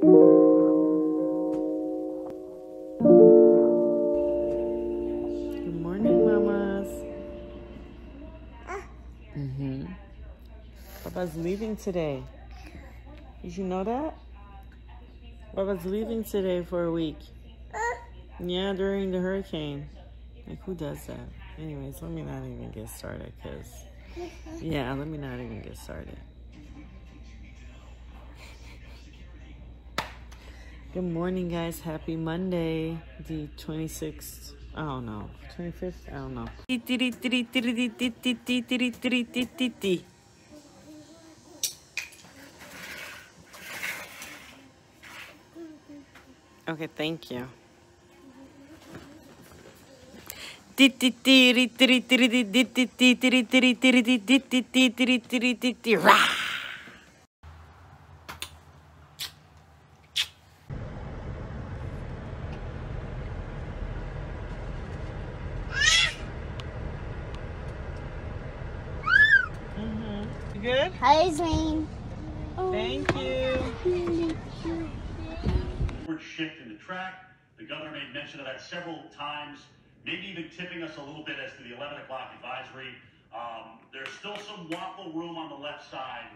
Good morning, mamas. Papa's leaving today. Did you know that? Papa's leaving today for a week. Yeah, during the hurricane. Like, who does that? Anyways, let me not even get started, because... Yeah, let me not even get started. Good morning, guys. Happy Monday, the 26th. I don't know. 25th? I don't know. Okay, thank you. You good? Hi, Zane. Thank you. Shift in the track. The governor made mention of that several times, maybe even tipping us a little bit as to the 11 o'clock advisory. There's still some waffle room on the left side,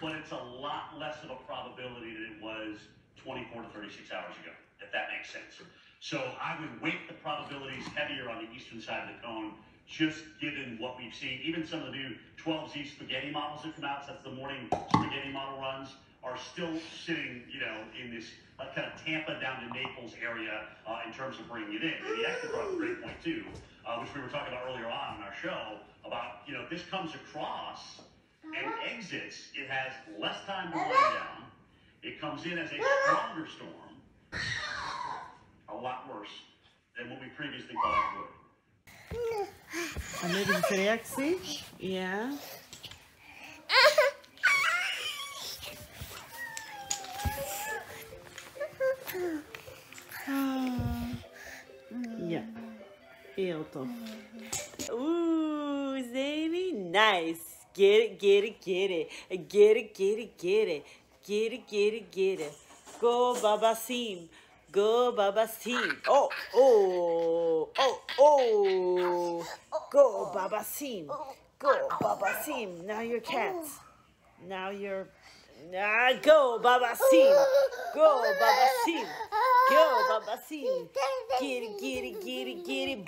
but it's a lot less of a probability than it was 24 to 36 hours ago, if that makes sense. So I would weight the probabilities heavier on the eastern side of the cone, just given what we've seen. Even some of the new 12Z spaghetti models that come out, so that's the morning spaghetti model runs, are still sitting, you know, in this kind of Tampa down to Naples area in terms of bringing it in. And he actually brought up a great point too, which we were talking about earlier on in our show, about, you know, if this comes across and exits, it has less time to wind down. It comes in as a stronger storm, a lot worse than what we previously thought it would. Amigo sexy? Yeah. Yeah. Eu tô. Zany, nice. Get it, get it, get it. Get it, get it, get it. Get it, get it, get it. Go, Baba Sim. Go, Baba Sim. Oh, oh, oh, oh. Go, Baba Sim. Go, Baba Sim. Now you're cats. Now you're... go, Baba Sim. Go, Baba Sim. Go, Baba Sim. Get it, get it, get it, get it.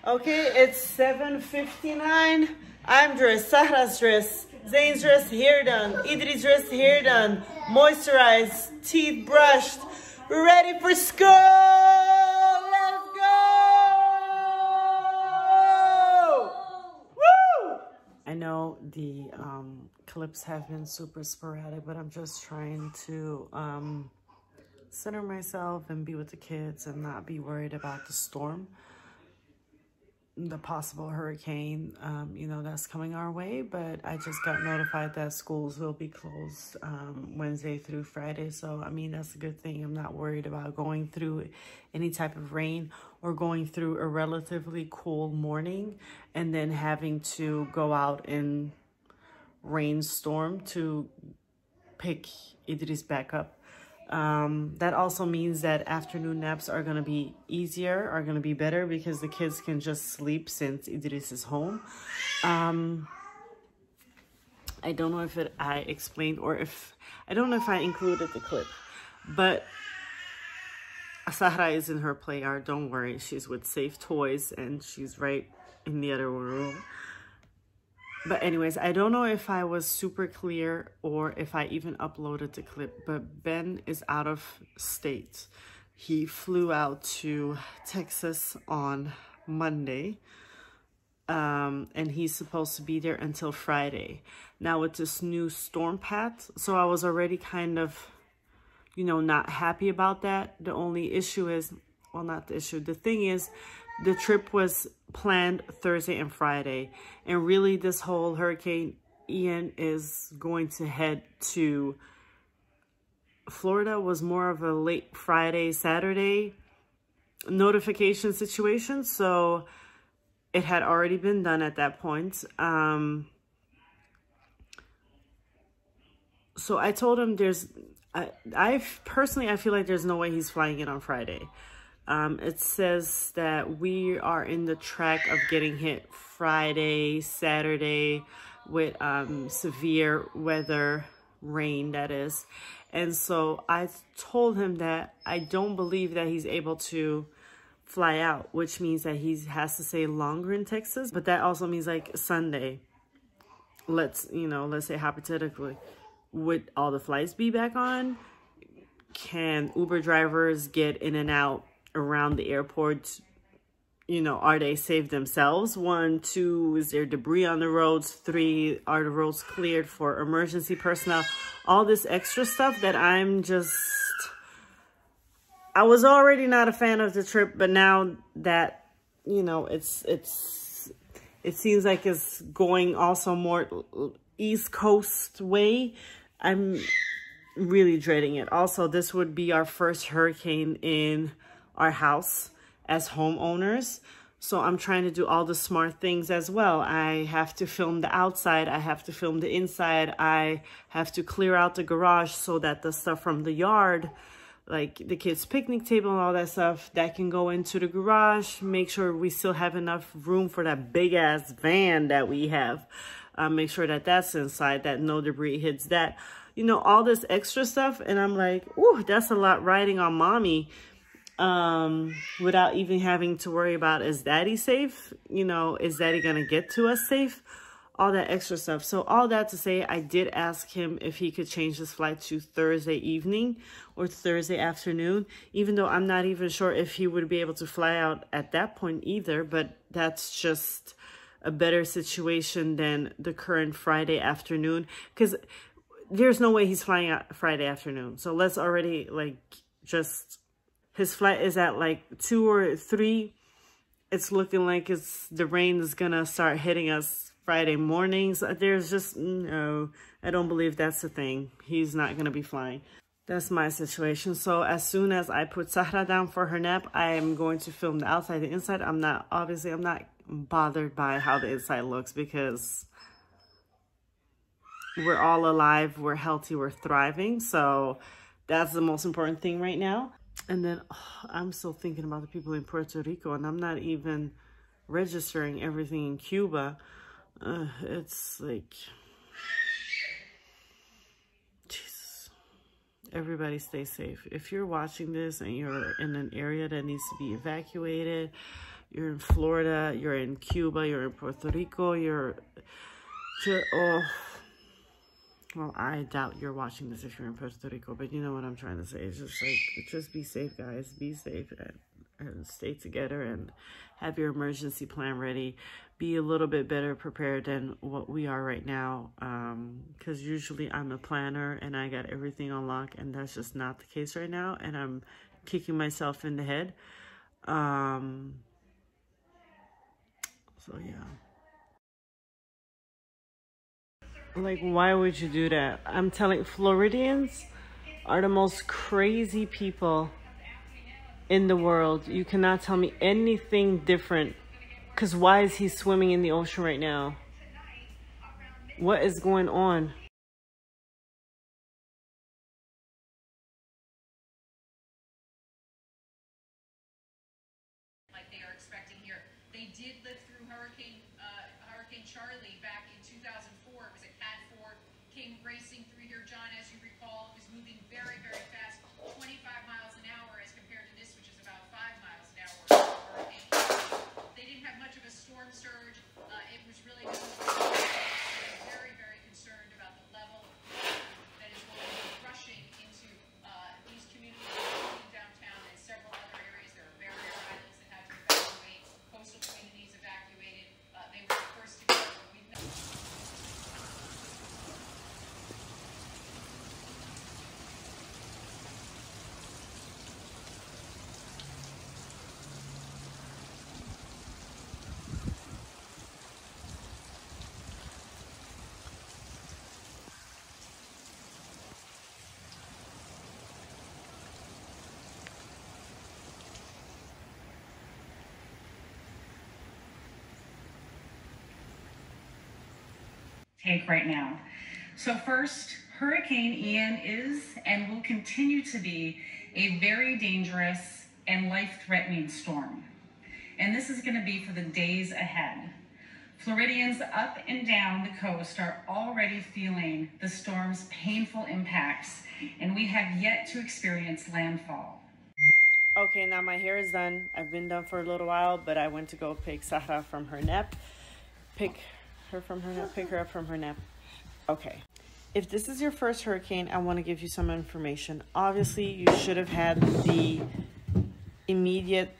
Okay, it's 7:59. I'm dressed, Sahra's dressed, Zane's dressed, hair done, Idris dressed, hair done, moisturized, teeth brushed. We're ready for school! Let's go! Woo! I know the clips have been super sporadic, but I'm just trying to center myself and be with the kids and not be worried about the storm, the possible hurricane, you know, that's coming our way. But I just got notified that schools will be closed Wednesday through Friday. So, I mean, that's a good thing. I'm not worried about going through any type of rain or going through a relatively cool morning and then having to go out in rainstorm to pick Idris back up. That also means that afternoon naps are going to be easier, are going to be better, because the kids can just sleep since Idris is home. I don't know if I explained, or if, I don't know if I included the clip, but Sahra is in her play art. Don't worry. She's with Safe Toys and she's right in the other room. But anyways, I don't know if I was super clear or if I even uploaded the clip, but Ben is out of state. He flew out to Texas on Monday, and he's supposed to be there until Friday. Now with this new storm path, so I was already kind of, you know, not happy about that. The only issue is, well, not the issue, the thing is, the trip was planned Thursday and Friday, and really this whole Hurricane Ian is going to head to Florida. Was more of a late Friday, Saturday notification situation. So it had already been done at that point. So I told him I personally, I feel like there's no way he's flying in on Friday. It says that we are in the track of getting hit Friday, Saturday with severe weather, rain that is. And so I told him that I don't believe that he's able to fly out, which means that he has to stay longer in Texas. But that also means like Sunday, let's say hypothetically, would all the flights be back on? Can Uber drivers get in and out around the airport? Are they safe themselves? 1, 2, is there debris on the roads? 3, are the roads cleared for emergency personnel? All this extra stuff that I was already not a fan of the trip, but now that, it seems like it's going also more East Coast way, I'm really dreading it. Also, this would be our first hurricane in our house as homeowners. So I'm trying to do all the smart things as well. I have to film the outside. I have to film the inside. I have to clear out the garage so that the stuff from the yard, like the kids' picnic table and all that stuff, that can go into the garage. Make sure we still have enough room for that big ass van that we have. Make sure that that's inside, that no debris hits that. All this extra stuff. And I'm like, ooh, that's a lot riding on mommy. Without even having to worry about, is daddy safe? Is daddy gonna get to us safe? All that extra stuff. So all that to say, I did ask him if he could change his flight to Thursday evening or Thursday afternoon, even though I'm not even sure if he would be able to fly out at that point either. But that's just a better situation than the current Friday afternoon, because there's no way he's flying out Friday afternoon. So let's already his flight is at like 2 or 3. It's looking like the rain is gonna start hitting us Friday mornings. There's just no, I don't believe that's the thing. He's not gonna be flying. That's my situation. So as soon as I put Sahra down for her nap, I am going to film the outside, the inside. I'm not bothered by how the inside looks, because we're all alive, we're healthy, we're thriving. So that's the most important thing right now. And then I'm still thinking about the people in Puerto Rico, and I'm not even registering everything in Cuba. It's like, Jesus. Everybody stay safe. If you're watching this and you're in an area that needs to be evacuated, you're in Florida, you're in Cuba, you're in Puerto Rico, well, I doubt you're watching this if you're in Puerto Rico, but you know what I'm trying to say. It's just like, just be safe, guys. Be safe and stay together and have your emergency plan ready. Be a little bit better prepared than what we are right now, because usually I'm a planner and I got everything on lock, and that's just not the case right now, and I'm kicking myself in the head. So, yeah. Like, why would you do that? I'm telling, Floridians are the most crazy people in the world. You cannot tell me anything different. Because why is he swimming in the ocean right now? What is going on? Like they are expecting here. They did live through Hurricane Charlie back in 2004. It was a Cat 4, came racing through here, John, as you recall. It was moving very, very fast, 25 miles an hour as compared to this, which is about 5 miles an hour. They didn't have much of a storm surge. It was really very, very concerned about the level that is going to be rushing into these communities downtown and several other areas. There are barrier islands that had to evacuate, coastal communities evacuated. They were the first to go. take right now. So first, Hurricane Ian is and will continue to be a very dangerous and life-threatening storm. And this is going to be for the days ahead. Floridians up and down the coast are already feeling the storm's painful impacts, and we have yet to experience landfall. Okay, now my hair is done. I've been done for a little while, but I went to go pick Sara from her nap. Pick her up from her nap. Okay. If this is your first hurricane, I want to give you some information. Obviously, you should have had the immediate,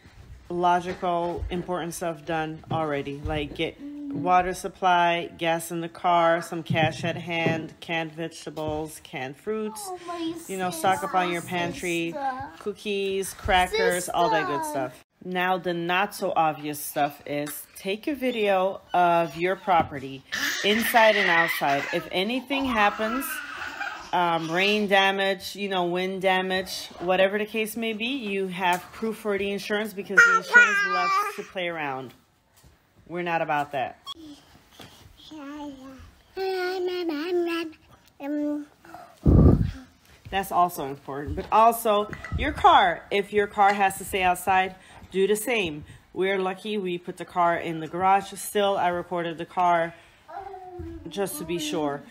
logical, important stuff done already. Like get water supply, gas in the car, some cash at hand, canned vegetables, canned fruits, you know, stock up on your pantry, cookies, crackers, all that good stuff. Now, the not so obvious stuff is take a video of your property, inside and outside. If anything happens, rain damage, you know, wind damage, whatever the case may be, you have proof for the insurance, because the insurance loves to play around. We're not about that. That's also important. But also your car. If your car has to stay outside, do the same. We're lucky we put the car in the garage. Still, I recorded the car just to be sure.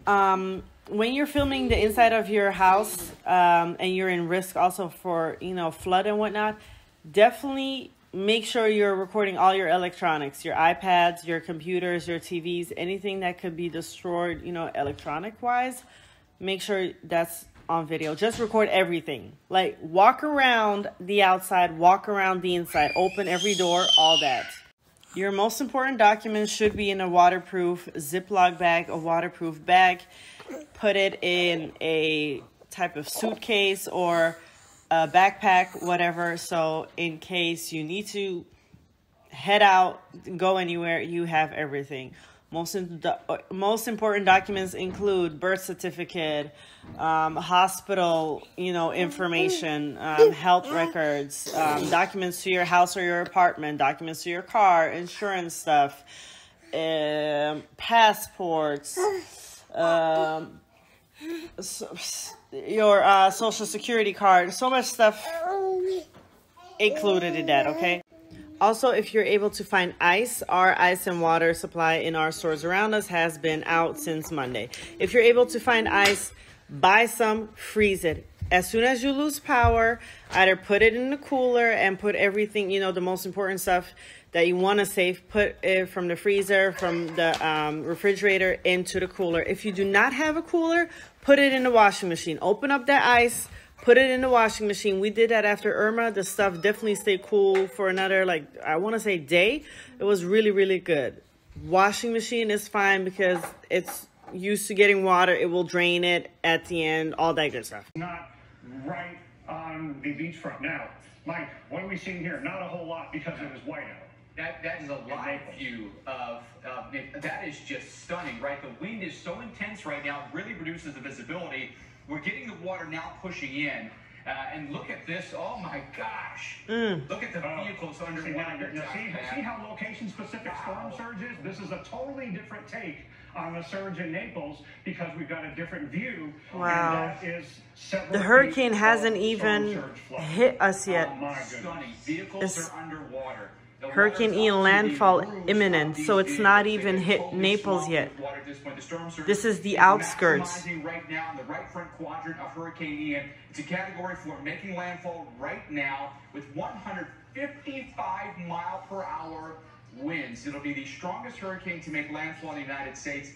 When you're filming the inside of your house, and you're in risk also for, you know, flood and whatnot, definitely make sure you're recording all your electronics, your iPads, your computers, your TVs, anything that could be destroyed, you know, electronic wise. Make sure that's on video. Just record everything. Like walk around the outside, walk around the inside, open every door, all that. Your most important documents should be in a waterproof Ziploc bag, a waterproof bag. Put it in a type of suitcase or a backpack, whatever. So in case you need to head out, go anywhere, you have everything. Most important documents include birth certificate, hospital, you know, information, health records, documents to your house or your apartment, documents to your car, insurance stuff, passports, your social security card. So much stuff included in that, okay? Also, if you're able to find ice, our ice and water supply in our stores around us has been out since Monday. If you're able to find ice, buy some, freeze it. As soon as you lose power, either put it in the cooler and put everything, you know, the most important stuff that you want to save, put it from the freezer, from the refrigerator into the cooler. If you do not have a cooler, put it in the washing machine. Open up that ice, put it in the washing machine. We did that after Irma. The stuff definitely stayed cool for another, like, I want to say day. It was really, really good. Washing machine is fine because it's used to getting water. It will drain it at the end, all that good stuff. Not right on the beachfront. Now, Mike, what are we seeing here? Not a whole lot because it was white out. That is a live view of that is just stunning, right? The wind is so intense right now, it really reduces the visibility. We're getting the water now pushing in. And look at this. Oh, my gosh. Look at the vehicles underwater. See how location-specific storm surge is? This is a totally different take on the surge in Naples because we've got a different view. Wow. And that is the hurricane hasn't even hit us yet. Oh, my goodness. Stunning. Vehicles are underwater. Hurricane Ian landfall imminent, so it's not even hit Naples yet. This is the outskirts. Right now in the right front quadrant of Hurricane Ian. It's a category 4 making landfall right now with 155 mile per hour winds. It'll be the strongest hurricane to make landfall in the United States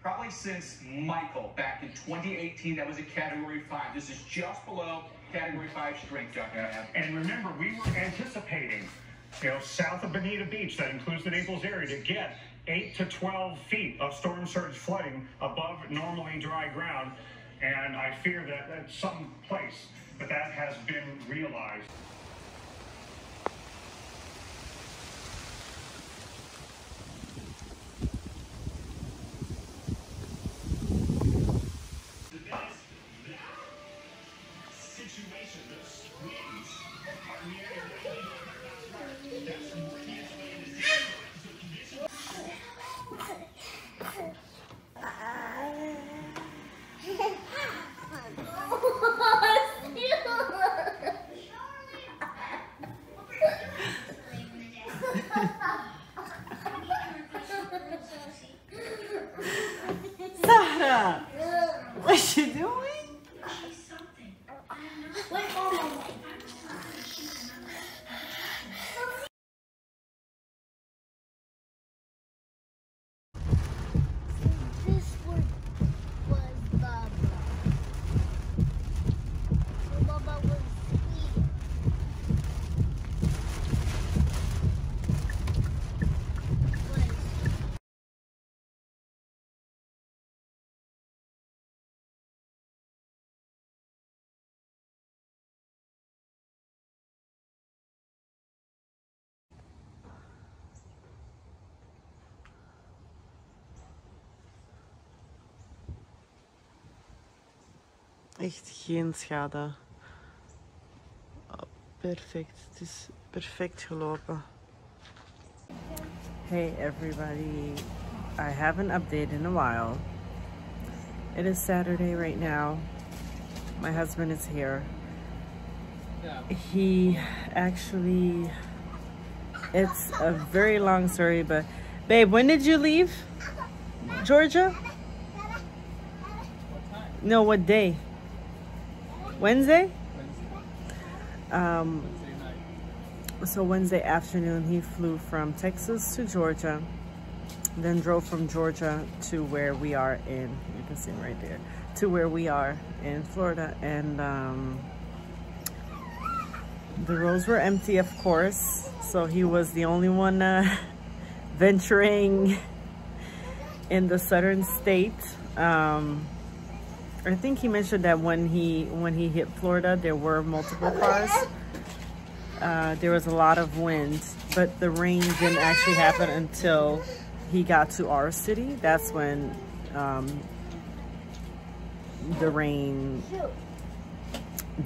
probably since Michael back in 2018. That was a category 5. This is just below category 5 strength, Dr. And remember, we were anticipating, you know, south of Bonita Beach, that includes the Naples area, to get 8 to 12 feet of storm surge flooding above normally dry ground. And I fear that at some place, but that has been realized. Echt geen schade. Oh, perfect. Het is perfect gelopen. Hey everybody. I haven't updated in a while. It is Saturday right now. My husband is here. He actually, it's a very long story, but babe, when did you leave Georgia? No, what day? Wednesday? So Wednesday afternoon he flew from Texas to Georgia, then drove from Georgia to where we are in, you can see right there, to where we are in Florida. And the roads were empty, of course, so he was the only one venturing in the southern state. I think he mentioned that when he hit Florida, there were multiple cars. There was a lot of wind, but the rain didn't actually happen until he got to our city. That's when the rain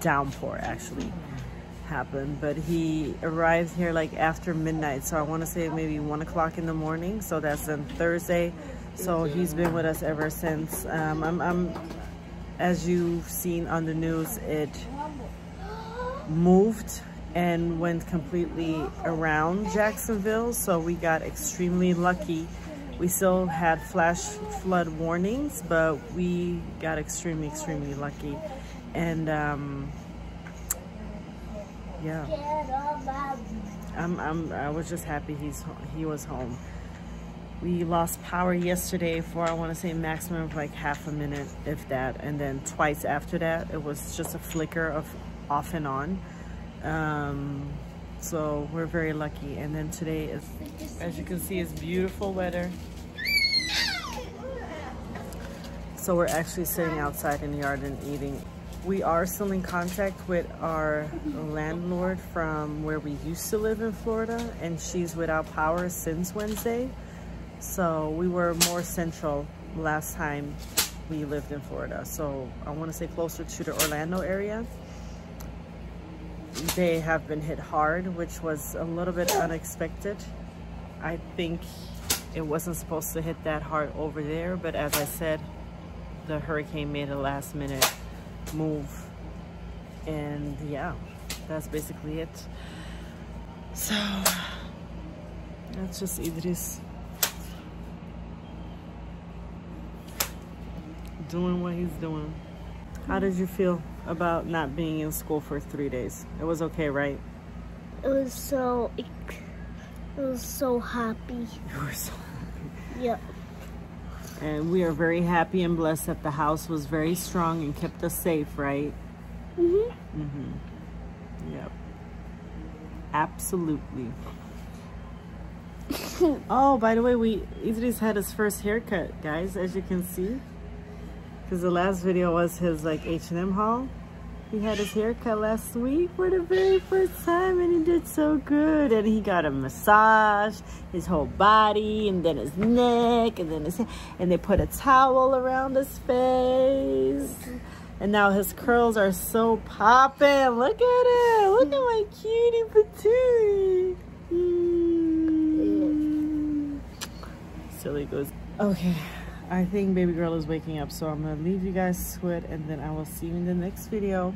downpour actually happened. But he arrived here like after midnight, so I want to say maybe 1 o'clock in the morning. So that's on Thursday. So he's been with us ever since. As you've seen on the news, it moved and went completely around Jacksonville, so we got extremely lucky. We still had flash flood warnings, but we got extremely lucky. And yeah, I was just happy he was home. We lost power yesterday for, I want to say, maximum of like half a minute, if that, and then twice after that it was just a flicker of off and on. So we're very lucky. And then today is, as you can see, is beautiful weather. So we're actually sitting outside in the yard and eating. We are still in contact with our landlord from where we used to live in Florida, and she's without power since Wednesday. So we were more central last time we lived in Florida. So I want to say closer to the Orlando area. They have been hit hard, which was a little bit unexpected. I think it wasn't supposed to hit that hard over there, but as I said, the hurricane made a last minute move. And yeah, that's basically it. So that's just Idris doing what he's doing. How did you feel about not being in school for 3 days? It was okay, right? It was so happy. You were so happy. Yep. And we are very happy and blessed that the house was very strong and kept us safe, right? Yep. Absolutely. Oh, by the way, Idris had his first haircut, guys, as you can see. Because the last video was his like H&M haul. He had his haircut last week for the very first time, and he did so good. And he got a massage, his whole body, and then his neck, and then his head, and they put a towel around his face. And now his curls are so popping. Look at it. Look at my cutie patootie. Silly goes. Okay. I think baby girl is waking up, so I'm gonna leave you guys to it, and then I will see you in the next video.